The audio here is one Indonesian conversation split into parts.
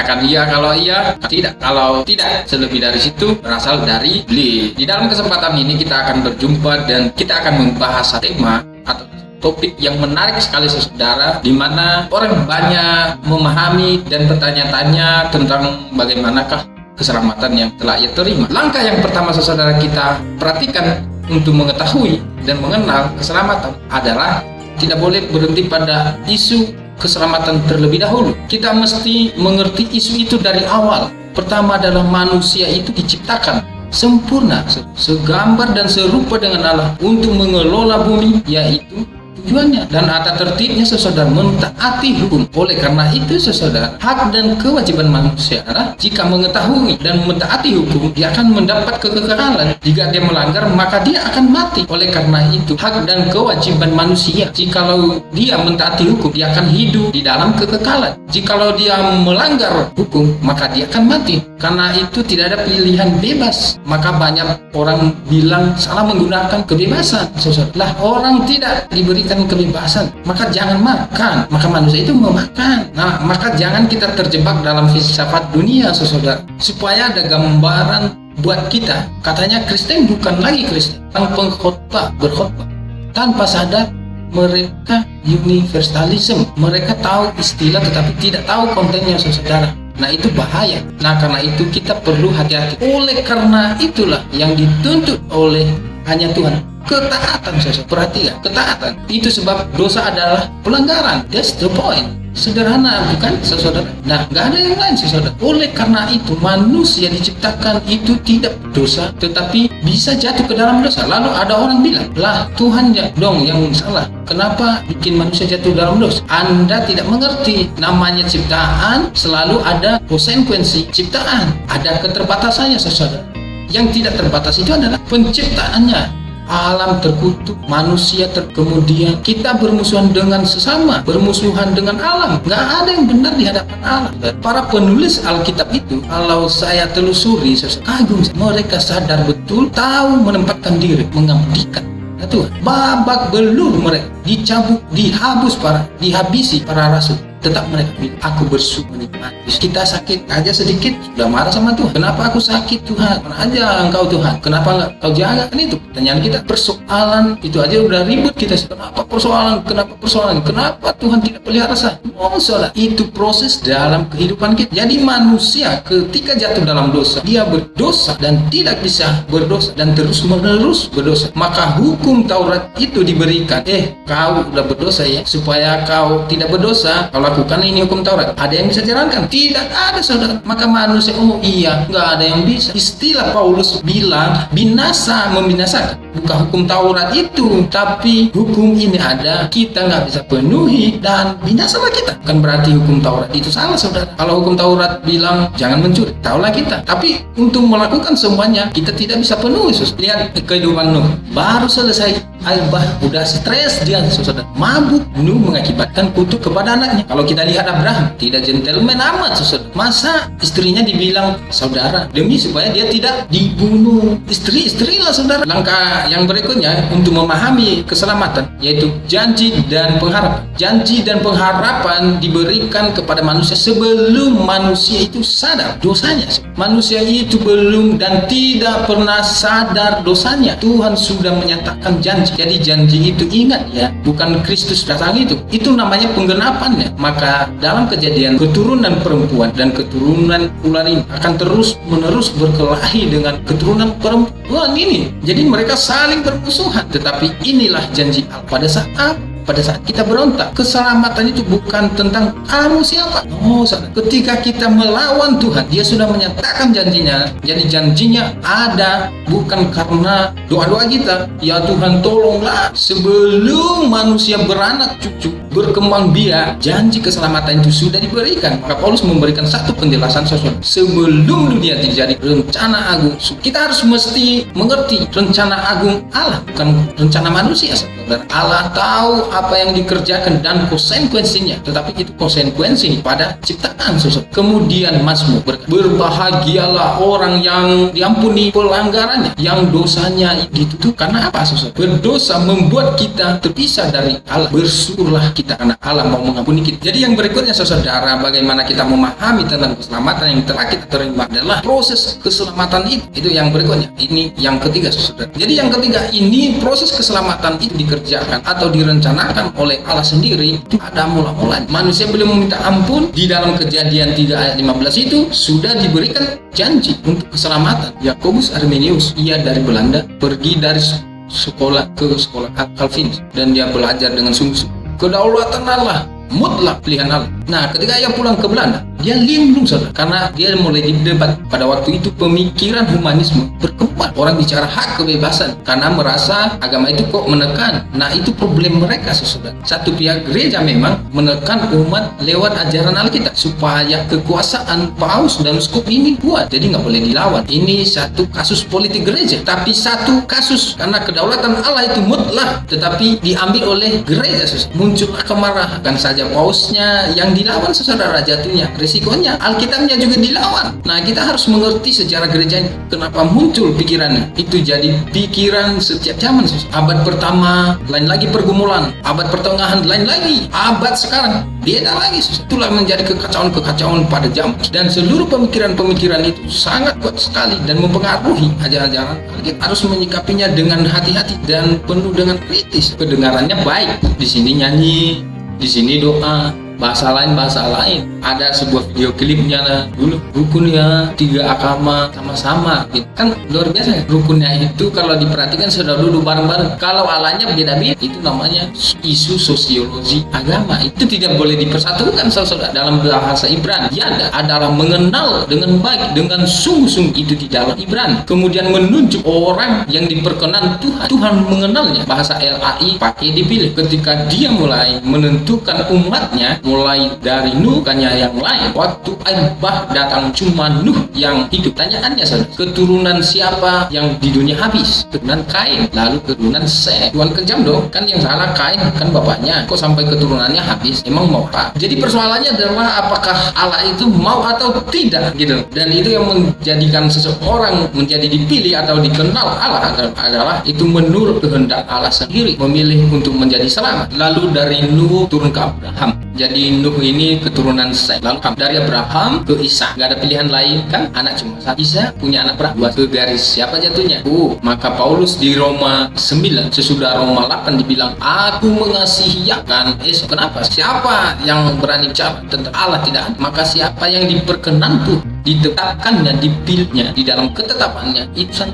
Katakan iya kalau iya, tidak kalau tidak. Selebih dari situ berasal dari iblis. Di dalam kesempatan ini kita akan berjumpa dan kita akan membahas tema atau topik yang menarik sekali saudara, di mana orang banyak memahami dan bertanya-tanya tentang bagaimanakah keselamatan yang telah ia terima. Langkah yang pertama saudara kita perhatikan untuk mengetahui dan mengenal keselamatan adalah tidak boleh berhenti pada isu keselamatan terlebih dahulu. Kita mesti mengerti isu itu dari awal. Pertama adalah manusia itu diciptakan sempurna, segambar dan serupa dengan Allah untuk mengelola bumi, yaitu tujuannya dan tata tertibnya saudara mentaati hukum. Oleh karena itu saudara, hak dan kewajiban manusia adalah jika mengetahui dan mentaati hukum, dia akan mendapat kekekalan. Jika dia melanggar, maka dia akan mati. Oleh karena itu, hak dan kewajiban manusia, jikalau dia mentaati hukum, dia akan hidup di dalam kekekalan. Jikalau dia melanggar hukum, maka dia akan mati. Karena itu tidak ada pilihan bebas. Maka banyak orang bilang salah menggunakan kebebasan saudara. Lah, orang tidak diberikan kebebasan, maka jangan makan, maka manusia itu memakan. Nah, maka jangan kita terjebak dalam filsafat dunia saudara, supaya ada gambaran buat kita. Katanya Kristen bukan lagi Kristen, pengkhotbah berkhotbah tanpa sadar mereka universalism. Mereka tahu istilah tetapi tidak tahu kontennya saudara. Nah, itu bahaya. Nah, karena itu kita perlu hati-hati. Oleh karena itulah yang dituntut oleh hanya Tuhan, ketaatan saudara. Perhatikan, ketaatan. Itu sebab dosa adalah pelanggaran. That's the point. Sederhana, bukan saudara? Nah, nggak ada yang lain saudara. Oleh karena itu manusia diciptakan itu tidak berdosa, tetapi bisa jatuh ke dalam dosa. Lalu ada orang bilang, lah Tuhan dong yang salah, kenapa bikin manusia jatuh dalam dosa? Anda tidak mengerti. Namanya ciptaan selalu ada konsekuensi ciptaan, ada keterbatasannya saudara. Yang tidak terbatas itu adalah penciptaannya. Alam terkutuk, manusia kemudian kita bermusuhan dengan sesama, bermusuhan dengan alam. Nggak ada yang benar di hadapan Allah. Para penulis Alkitab itu, kalau saya telusuri, saya kagum. Mereka sadar betul, tahu menempatkan diri, mengabdikan Tuhan. Babak belur mereka, dicabut, dihabisi para rasul. Tetap mereka bilang, aku bersyukur menikmati. Kita sakit aja sedikit, sudah marah sama Tuhan. Kenapa aku sakit Tuhan? Mana aja engkau Tuhan? Kenapa enggak kau jaga? Kan itu pertanyaan kita. Persoalan itu aja udah ribut kita. Kenapa persoalan? Kenapa persoalan? Kenapa Tuhan tidak pelihara saya? Oh saudara, itu proses dalam kehidupan kita. Jadi manusia ketika jatuh dalam dosa, dia berdosa dan tidak bisa berdosa dan terus menerus berdosa. Maka hukum Taurat itu diberikan. Kau udah berdosa ya, supaya kau tidak berdosa, kalau lakukan ini hukum Taurat. Ada yang bisa jalankan? Tidak ada saudara. Maka manusia iya, nggak ada yang bisa. Istilah Paulus bilang binasa membinasakan, bukan hukum Taurat itu, tapi hukum ini ada, kita nggak bisa penuhi dan binasalah kita. Kan berarti hukum Taurat itu salah saudara. Kalau hukum Taurat bilang jangan mencuri, tahulah kita. Tapi untuk melakukan semuanya kita tidak bisa penuhi. Lihat kehidupan Nuh, baru selesai udah stres dia saudara, mabuk. Nuh mengakibatkan kutuk kepada anaknya. Kalau kita lihat Abraham, tidak gentleman amat saudara. Masa istrinya dibilang saudara demi supaya dia tidak dibunuh. Istri-istrilah saudara. Langkah yang berikutnya untuk memahami keselamatan yaitu janji dan pengharapan. Janji dan pengharapan diberikan kepada manusia sebelum manusia itu sadar dosanya. Manusia itu belum dan tidak pernah sadar dosanya. Tuhan sudah menyatakan janji. Jadi janji itu ingat ya, bukan Kristus datang itu namanya penggenapannya. Maka dalam Kejadian, keturunan perempuan dan keturunan ular ini akan terus menerus berkelahi dengan keturunan perempuan ini. Jadi mereka saling bermusuhan. Tetapi inilah janji Allah. Pada saat kita berontak, keselamatan itu bukan tentang kamu siapa. Ketika kita melawan Tuhan, dia sudah menyatakan janjinya. Jadi janjinya ada bukan karena doa-doa kita. Ya Tuhan tolonglah. Sebelum manusia beranak cucu, berkembang biak, janji keselamatan itu sudah diberikan. Maka Paulus memberikan satu penjelasan sesuatu. Sebelum dunia terjadi, rencana agung. Kita harus mesti mengerti rencana agung Allah, bukan rencana manusia. Allah tahu apa yang dikerjakan dan konsekuensinya, tetapi itu konsekuensi pada ciptaan sosok. Kemudian Mazmur berbahagialah orang yang diampuni pelanggarannya, yang dosanya ditutup. Karena apa sosok? Berdosa membuat kita terpisah dari Allah. Bersyukurlah kita karena Allah mau mengampuni kita. Jadi yang berikutnya saudara, bagaimana kita memahami tentang keselamatan yang telah kita terima adalah proses keselamatan itu. Itu yang berikutnya. Ini yang ketiga saudara. Jadi yang ketiga ini proses keselamatan itu dikerjakan atau direncanakan oleh Allah sendiri. Itu ada mula-mulanya. Manusia belum meminta ampun. Di dalam Kejadian 3 ayat 15 itu sudah diberikan janji untuk keselamatan. Yakobus Arminius, ia dari Belanda, pergi dari sekolah ke sekolah Calvinis dan dia belajar dengan sungguh-sungguh. Kedaulatan Allah mutlak pilihan Allah. Nah, ketika ia pulang ke Belanda, dia linglung saudara, karena dia mulai didebat. Pada waktu itu pemikiran humanisme berkembang. Orang bicara hak kebebasan karena merasa agama itu kok menekan. Nah, itu problem mereka saudara. Satu pihak gereja memang menekan umat lewat ajaran Alkitab supaya kekuasaan paus dan uskup ini kuat. Jadi nggak boleh dilawan. Ini satu kasus politik gereja. Tapi satu kasus karena kedaulatan Allah itu mutlak, tetapi diambil oleh gereja saudara. Muncullah kemarahan. Kan saja pausnya yang dilawan saudara, jatuhnya risikonya Alkitabnya juga dilawan. Nah, kita harus mengerti sejarah gerejanya kenapa muncul pikirannya. Itu jadi pikiran setiap zaman. Abad pertama lain lagi pergumulan, abad pertengahan lain lagi, abad sekarang beda lagi. Itulah menjadi kekacauan pada zaman, dan seluruh pemikiran-pemikiran itu sangat kuat sekali dan mempengaruhi ajaran-ajaran. Kita harus menyikapinya dengan hati-hati dan penuh dengan kritis. Kedengarannya baik, di sini nyanyi, di sini doa, bahasa lain. Ada sebuah video klipnya lah dulu, rukunnya 3 agama sama-sama gitu. Kan luar biasa ya. Rukunnya itu kalau diperhatikan sudah duduk bareng-bareng. Kalau Allahnya beda-beda, itu namanya isu sosiologi agama. Itu tidak boleh dipersatukan saudara. Dalam bahasa Ibrani ya adalah mengenal dengan baik, dengan sungguh-sungguh, itu di dalam Ibrani. Kemudian menunjuk orang yang diperkenan Tuhan mengenalnya. Bahasa LAI pakai dipilih. Ketika dia mulai menentukan umatnya, mulai dari Nuh, bukannya yang lain. Waktu air bah datang cuma Nuh yang hidup. Tanyaannya saudara, keturunan siapa yang di dunia habis? Keturunan Kain, lalu keturunan Set. Tuhan kejam dong, kan yang salah Kain, kan bapaknya. Kok sampai keturunannya habis? Emang mau apa? Jadi persoalannya adalah apakah Allah itu mau atau tidak gitu. Dan itu yang menjadikan seseorang menjadi dipilih atau dikenal Allah adalah itu menurut kehendak Allah sendiri, memilih untuk menjadi selamat. Lalu dari Nuh turun ke Abraham. Jadi Nuh ini keturunan Set. Lalu dari Abraham ke Ishak. Gak ada pilihan lain kan? Anak cuma satu. Ishak punya anak berapa? Ke garis siapa jatuhnya? Maka Paulus di Roma 9 sesudah Roma 8 dibilang, aku mengasihi ya kan? Kenapa? Siapa yang berani bicara tentang Allah? Tidak. Maka siapa yang diperkenan tuh, ditetapkannya, dipilihnya, di dalam ketetapannya, itu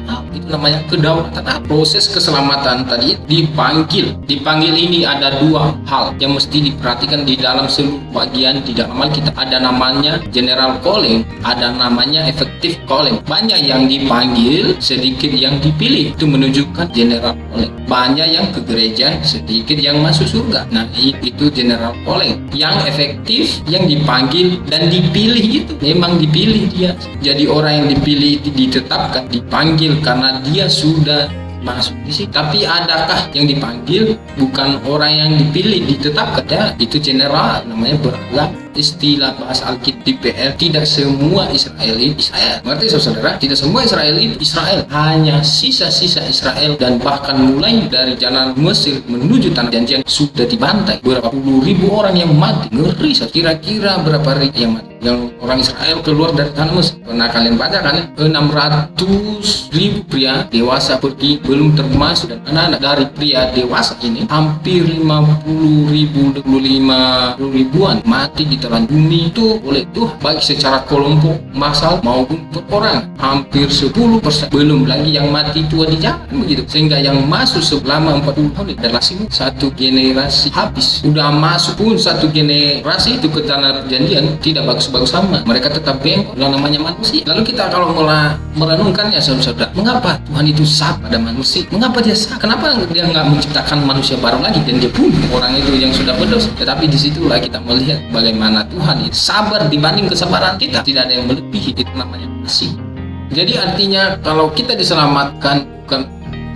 namanya kedaulatan. Proses keselamatan tadi dipanggil ini ada 2 hal yang mesti diperhatikan di dalam seluruh bagian di dalam Alkitab. Ada namanya general calling, ada namanya effective calling. Banyak yang dipanggil, sedikit yang dipilih. Itu menunjukkan general calling. Banyak yang ke gereja, sedikit yang masuk surga. Nah, itu general calling. Yang efektif, yang dipanggil dan dipilih itu memang dipilih dia. Jadi orang yang dipilih ditetapkan, dipanggil karena dia sudah masuk di sini. Tapi adakah yang dipanggil bukan orang yang dipilih ditetapkan? Ya, itu general, namanya beragam. Istilah bahasa Alkitab DPR, tidak semua Israel itu Israel. Mengerti saudara? Tidak semua Israel itu Israel. Hanya sisa-sisa Israel, dan bahkan mulai dari jalan Mesir menuju tanah janjian sudah dibantai. Berapa puluh ribu orang yang mati. Ngeri. Kira-kira berapa ribu yang mati? Yang orang Israel keluar dari tanah Mesir. Pernah kalian baca kan? 600.000 pria dewasa pergi, belum termasuk dan anak-anak. Dari pria dewasa ini hampir 50.000, 55.000-an mati di telan bumi itu oleh Tuhan, baik secara kelompok massal maupun perorangan. Hampir 10%. Belum lagi yang mati tua di jalan begitu. Sehingga yang masuk selama 40 tahun adalah satu generasi habis. Udah masuk pun satu generasi itu ke tanah perjanjian tidak bagus-bagus sama. Mereka tetap bengkok, namanya manusia. Lalu kita kalau mulai merenungkannya saudara, mengapa Tuhan itu sah pada manusia? Mengapa dia sah? Kenapa dia nggak menciptakan manusia baru lagi dan dia bunuh orang itu yang sudah berdosa? Tetapi disitulah kita melihat bagaimana Tuhan itu sabar dibanding kesabaran kita. Tidak ada yang melebihi. Itu namanya kasih. Jadi artinya kalau kita diselamatkan bukan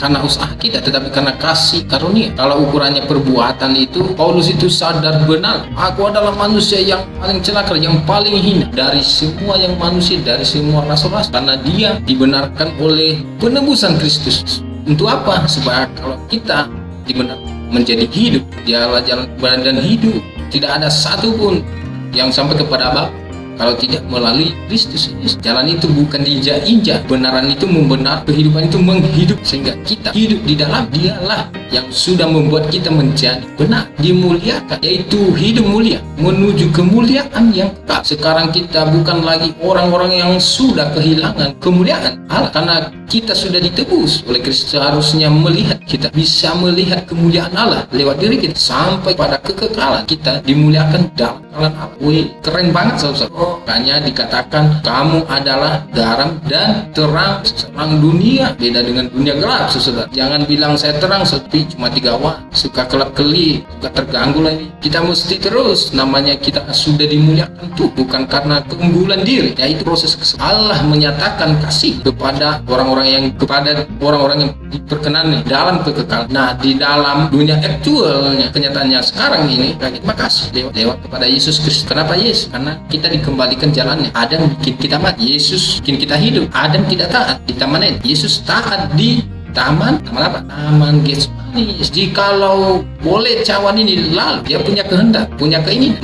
karena usaha kita, tetapi karena kasih karunia. Kalau ukurannya perbuatan itu, Paulus itu sadar benar, aku adalah manusia yang paling celaka, yang paling hina dari semua yang manusia, dari semua ras-ras, karena dia dibenarkan oleh penebusan Kristus. Untuk apa? Sebab kalau kita dibenarkan menjadi hidup, dialah jalan kebenaran dan hidup. Tidak ada satupun yang sampai kepada Bapa kalau tidak melalui Kristus Yesus. Jalan itu bukan diinjak-injak, kebenaran itu membenar, kehidupan itu menghidup, sehingga kita hidup di dalam dialah yang sudah membuat kita menjadi benar, dimuliakan, yaitu hidup mulia menuju kemuliaan yang kekal. Sekarang kita bukan lagi orang-orang yang sudah kehilangan kemuliaan Allah, karena kita sudah ditebus oleh Kristus. Seharusnya melihat, kita bisa melihat kemuliaan Allah lewat diri kita sampai pada kekekalan. Kita dimuliakan dalam kekekalan Allah. Wih, keren banget saudara. Makanya dikatakan kamu adalah garam dan terang dunia. Beda dengan dunia gelap, saudara. Jangan bilang saya terang sepi cuma 3 watt, suka kelap-kelip, suka terganggu lagi. Kita mesti terus, namanya kita sudah dimuliakan tuh bukan karena keunggulan diri, yaitu proses Allah menyatakan kasih kepada orang-orang yang diperkenankan dalam kekekalan. Nah, di dalam dunia aktualnya, kenyataannya sekarang ini, terima kasih lewat kepada Yesus Kristus. Kenapa Yesus? Karena kita dikembalikan jalannya. Adam bikin kita mati, Yesus bikin kita hidup. Adam tidak taat di taman Eden, Yesus taat di taman apa? Taman Getsemani. Jikalau boleh cawan ini lalu, dia punya kehendak, punya keinginan,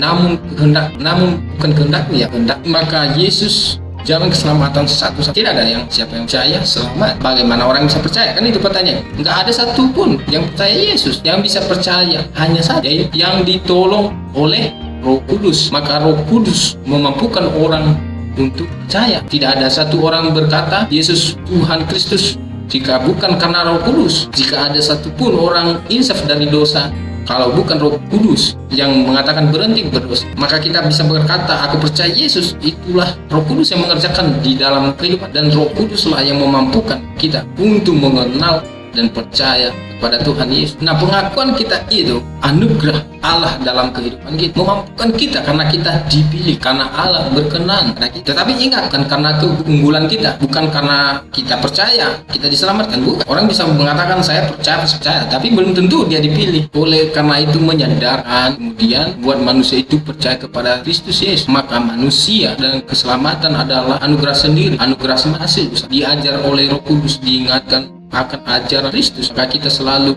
namun bukan kehendakmu ya kehendak. Maka Yesus jalan keselamatan satu-satu. Tidak ada yang siapa yang percaya selamat. Bagaimana orang bisa percaya? Kan itu pertanyaan. Enggak ada satupun yang percaya Yesus. Yang bisa percaya hanya saja yang ditolong oleh Roh Kudus. Maka Roh Kudus memampukan orang untuk percaya. Tidak ada satu orang berkata Yesus Tuhan Kristus jika bukan karena Roh Kudus. Jika ada satupun orang insaf dari dosa, kalau bukan Roh Kudus yang mengatakan berhenti berdosa, maka kita bisa berkata aku percaya Yesus. Itulah Roh Kudus yang mengerjakan di dalam kehidupan, dan Roh Kuduslah yang memampukan kita untuk mengenal dan percaya kepada Tuhan Yesus. Nah, pengakuan kita itu anugerah Allah dalam kehidupan kita, memampukan kita karena kita dipilih, karena Allah berkenan pada kita. Tetapi ingat, kan karena keunggulan kita, bukan karena kita percaya kita diselamatkan, bukan. Orang bisa mengatakan saya percaya, tapi belum tentu dia dipilih. Oleh karena itu menyadarkan, kemudian buat manusia itu percaya kepada Kristus Yesus. Maka manusia dan keselamatan adalah anugerah sendiri, anugerah hasil diajar oleh Roh Kudus, diingatkan akan ajaran Kristus, maka kita selalu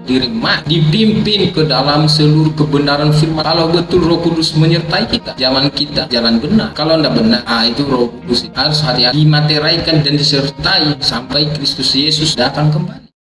dipimpin ke dalam seluruh kebenaran firman. Kalau betul Roh Kudus menyertai kita jalan benar. Kalau tidak benar, itu Roh Kudus harus hati-hati dimateraikan dan disertai sampai Kristus Yesus datang kembali.